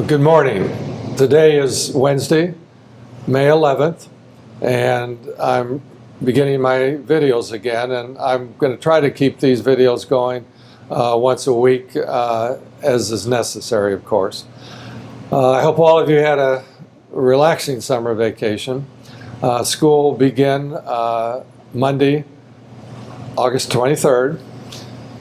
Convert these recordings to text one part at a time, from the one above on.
Good morning. Today is Wednesday, May 11th, and I'm beginning my videos again, and I'm going to try to keep these videos going once a week as is necessary, of course. I hope all of you had a relaxing summer vacation. School will begin Monday, August 23rd,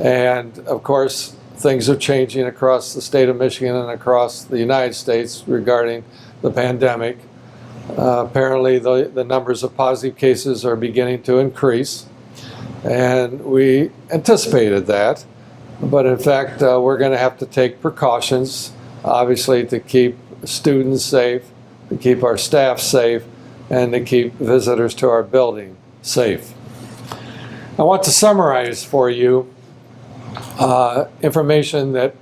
and of course things are changing across the state of Michigan and across the United States regarding the pandemic. Apparently the numbers of positive cases are beginning to increase, and we anticipated that, but in fact we're going to have to take precautions, obviously, to keep students safe, to keep our staff safe, and to keep visitors to our building safe. I want to summarize for you information that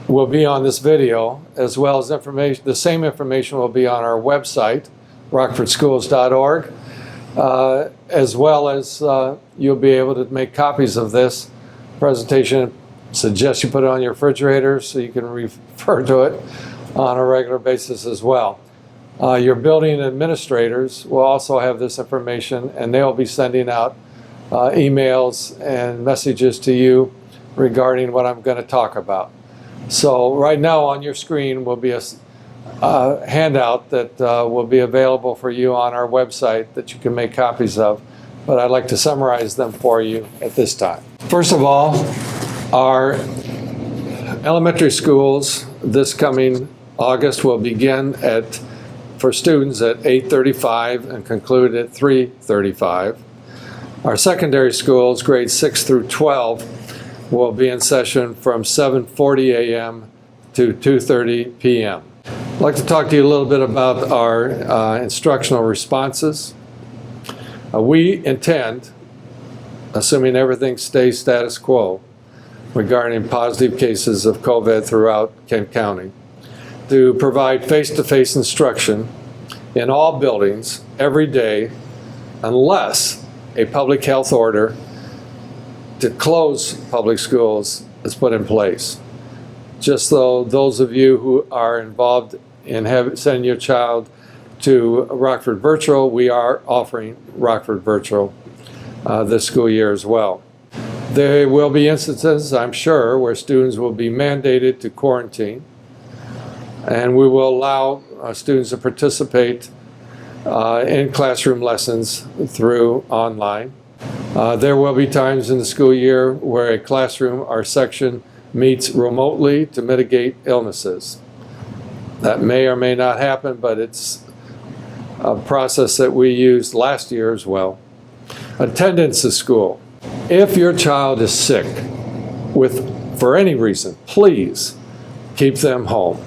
will be on this video, as well as information. The same information will be on our website, rockfordschools.org, as well as you'll be able to make copies of this presentation. Suggest you put it on your refrigerator so you can refer to it on a regular basis as well. Your building administrators will also have this information, and they'll be sending out emails and messages to you regarding what I'm going to talk about. So right now on your screen will be a handout that will be available for you on our website that you can make copies of, but I'd like to summarize them for you at this time. First of all, our elementary schools this coming August will begin for students at 8:35 and conclude at 3:35. Our secondary schools, grades 6 through 12, will be in session from 7:40 a.m. to 2:30 p.m. I'd like to talk to you a little bit about our instructional responses. We intend, assuming everything stays status quo regarding positive cases of COVID throughout Kent County, to provide face-to-face instruction in all buildings every day unless a public health order to close public schools is put in place. Just so those of you who are involved in sending your child to Rockford Virtual, we are offering Rockford Virtual this school year as well. There will be instances, I'm sure, where students will be mandated to quarantine, and we will allow students to participate in classroom lessons through online. There will be times in the school year where a classroom or section meets remotely to mitigate illnesses. That may or may not happen, but it's a process that we used last year as well. Attendance to school. If your child is sick for any reason, please keep them home.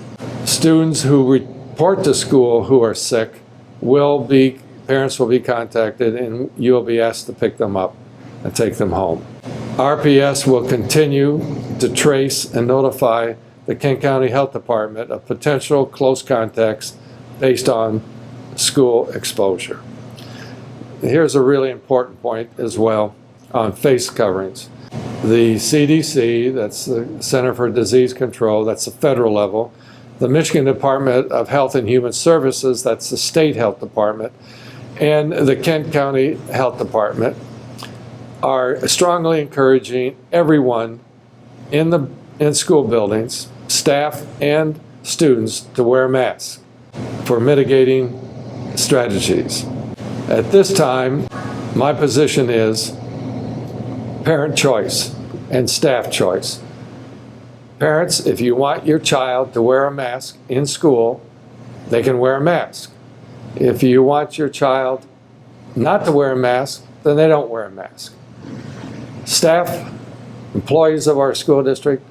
Students who report to school who are sick parents will be contacted, and you will be asked to pick them up and take them home. RPS will continue to trace and notify the Kent County Health Department of potential close contacts based on school exposure. Here's a really important point as well on face coverings. The CDC, that's the Center for Disease Control, that's the federal level. The Michigan Department of Health and Human Services, that's the state health department, and the Kent County Health Department are strongly encouraging everyone in school buildings, staff and students, to wear masks for mitigating strategies. At this time, my position is parent choice and staff choice. Parents, if you want your child to wear a mask in school, they can wear a mask. If you want your child not to wear a mask, then they don't wear a mask. Staff, employees of our school district,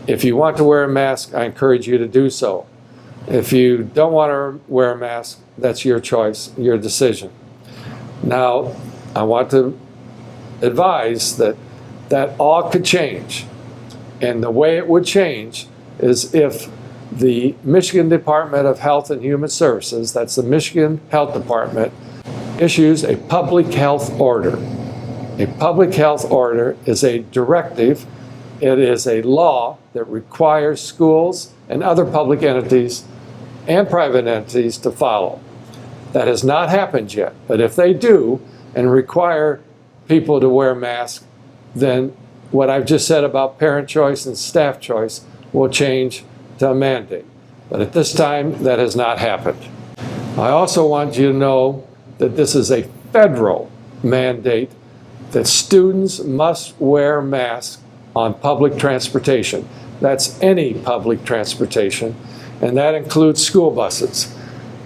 if you want to wear a mask, I encourage you to do so. If you don't want to wear a mask, that's your choice, your decision. Now, I want to advise that all could change. And the way it would change is if the Michigan Department of Health and Human Services, that's the Michigan Health Department, issues a public health order. A public health order is a directive. It is a law that requires schools and other public entities and private entities to follow. That has not happened yet, but if they do and require people to wear masks, then what I've just said about parent choice and staff choice will change to a mandate. But at this time, that has not happened. I also want you to know that this is a federal mandate that students must wear masks on public transportation. That's any public transportation, and that includes school buses.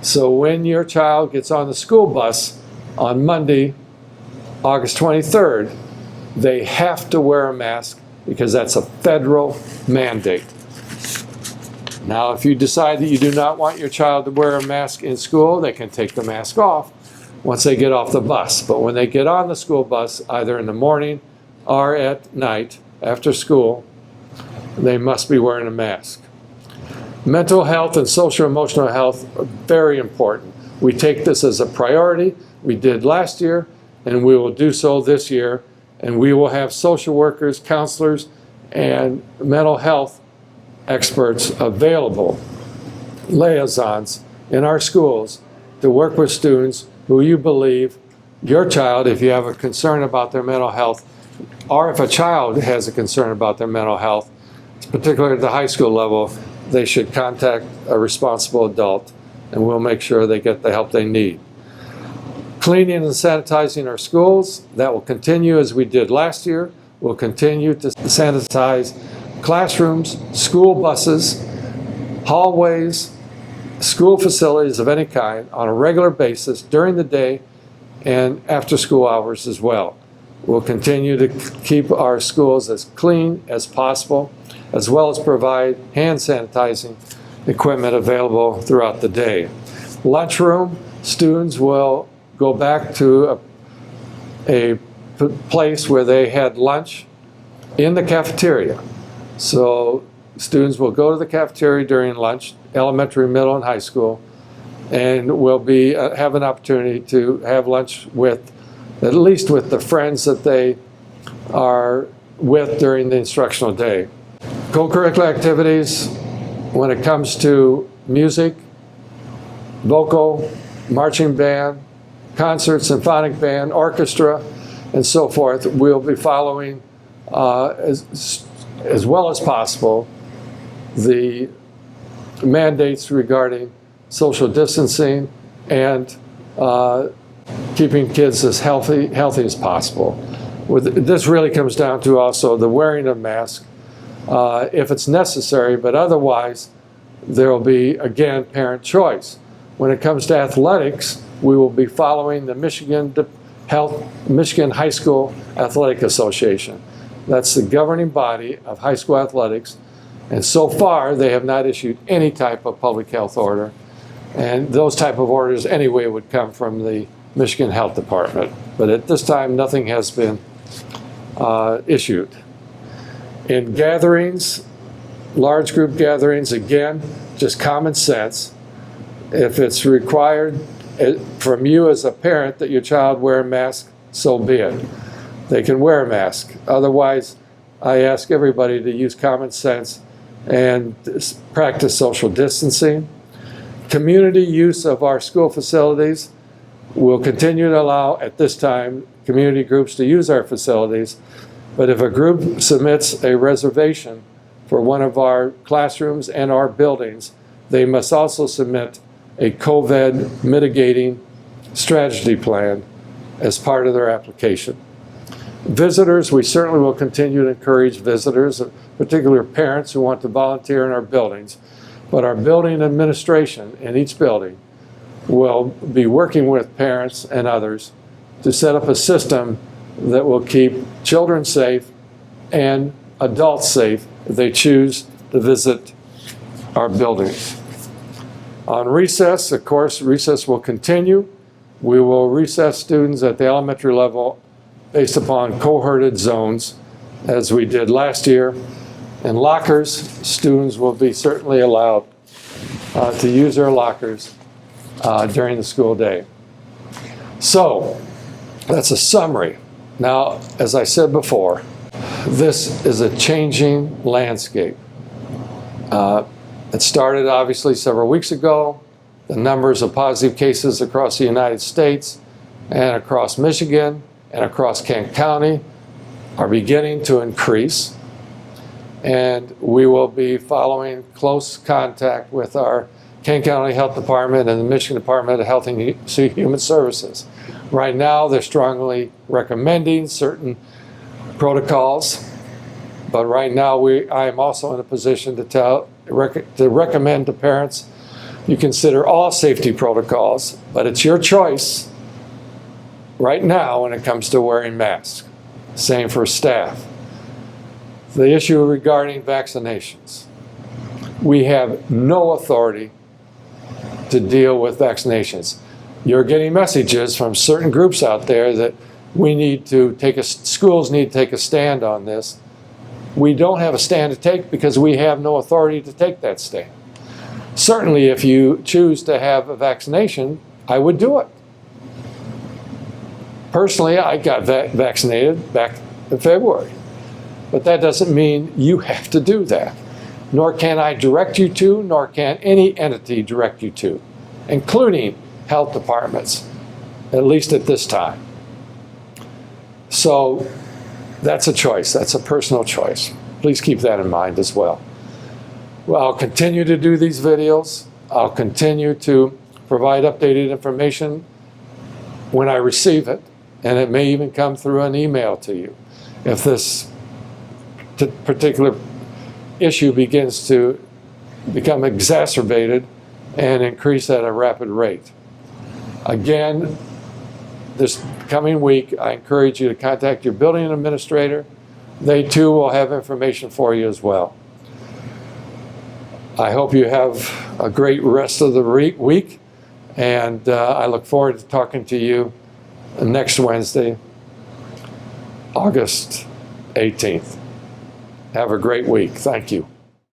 So when your child gets on the school bus on Monday, August 23rd, they have to wear a mask because that's a federal mandate. Now, if you decide that you do not want your child to wear a mask in school, they can take the mask off once they get off the bus. But when they get on the school bus, either in the morning or at night after school, they must be wearing a mask. Mental health and social emotional health are very important. We take this as a priority. We did last year, and we will do so this year. And we will have social workers, counselors, and mental health experts available, liaisons in our schools to work with students who you believe your child, if you have a concern about their mental health, or if a child has a concern about their mental health, particularly at the high school level, they should contact a responsible adult, and we'll make sure they get the help they need. Cleaning and sanitizing our schools, that will continue as we did last year. We'll continue to sanitize classrooms, school buses, hallways, school facilities of any kind on a regular basis during the day and after school hours as well. We'll continue to keep our schools as clean as possible, as well as provide hand sanitizing equipment available throughout the day. Lunchroom, students will go back to a place where they had lunch in the cafeteria. So students will go to the cafeteria during lunch, elementary, middle, and high school, and will have an opportunity to have lunch with, at least with the friends that they are with during the instructional day. Co-curricular activities, when it comes to music, vocal, marching band, concert, symphonic band, orchestra, and so forth, we'll be following as well as possible the mandates regarding social distancing and keeping kids as healthy as possible. This really comes down to also the wearing of masks if it's necessary, but otherwise there will be, again, parent choice. When it comes to athletics, we will be following the Michigan High School Athletic Association. That's the governing body of high school athletics, and so far they have not issued any type of public health order, and those type of orders anyway would come from the Michigan Health Department. But at this time, nothing has been issued. In gatherings, large group gatherings, again, just common sense. If it's required from you as a parent that your child wear a mask, so be it. They can wear a mask. Otherwise, I ask everybody to use common sense and practice social distancing. Community use of our school facilities will continue to allow, at this time, community groups to use our facilities. But if a group submits a reservation for one of our classrooms and our buildings, they must also submit a COVID mitigating strategy plan as part of their application. Visitors, we certainly will continue to encourage visitors, particularly parents who want to volunteer in our buildings. But our building administration in each building will be working with parents and others to set up a system that will keep children safe and adults safe if they choose to visit our buildings. On recess, of course, recess will continue. We will recess students at the elementary level based upon cohorted zones, as we did last year. In lockers, students will be certainly allowed to use their lockers during the school day. So, that's a summary. Now, as I said before, this is a changing landscape. It started obviously several weeks ago. The numbers of positive cases across the United States and across Michigan and across Kent County are beginning to increase. And we will be following close contact with our Kent County Health Department and the Michigan Department of Health and Human Services. Right now, they're strongly recommending certain protocols, but right now I am also in a position to recommend to parents you consider all safety protocols, but it's your choice right now when it comes to wearing masks. Same for staff. The issue regarding vaccinations. We have no authority to deal with vaccinations. You're getting messages from certain groups out there that schools need to take a stand on this. We don't have a stand to take because we have no authority to take that stand. Certainly, if you choose to have a vaccination, I would do it. Personally, I got vaccinated back in February, but that doesn't mean you have to do that. Nor can I direct you to, nor can any entity direct you to, including health departments, at least at this time. So that's a choice. That's a personal choice. Please keep that in mind as well. Well, I'll continue to do these videos. I'll continue to provide updated information when I receive it, and it may even come through an email to you if this particular issue begins to become exacerbated and increase at a rapid rate. Again, this coming week, I encourage you to contact your building administrator. They too will have information for you as well. I hope you have a great rest of the week, and I look forward to talking to you next Wednesday, August 18th. Have a great week. Thank you.